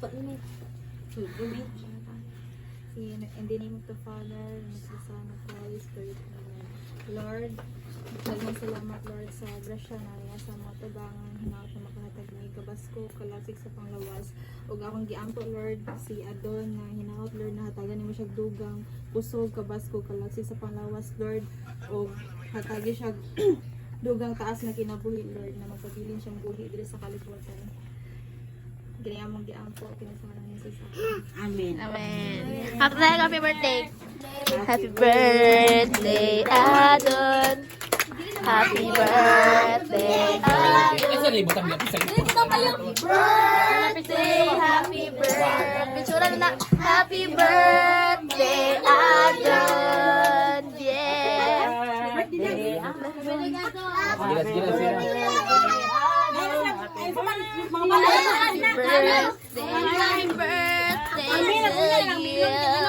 In the name of the Father, and of the Son, and of the Holy Spirit. Amen. Lord, daghang salamat Lord sa grasya na niya sa mga tabangan hinaot na makahatag na ikabasko kalasig sa panglawas ug akong giampo Lord si Adon na hinaot Lord na hatagan nimo siya dugang pusog kabasko kalasig sa panglawas Lord ug hatagi siya dugang taas na kinabuhi Lord na magpabilin siyang buhi diri sa kalibutan. Ganyan mong giampo kinasama ni Jesus. Amen. Amen. Happy birthday. Happy birthday, Adon. Happy birthday, Adon. Asa ni butang lapis sa Happy birthday, happy birthday. Picture na. Happy birthday, Adon. Yeah. Gilas sila. Happy birthday to you.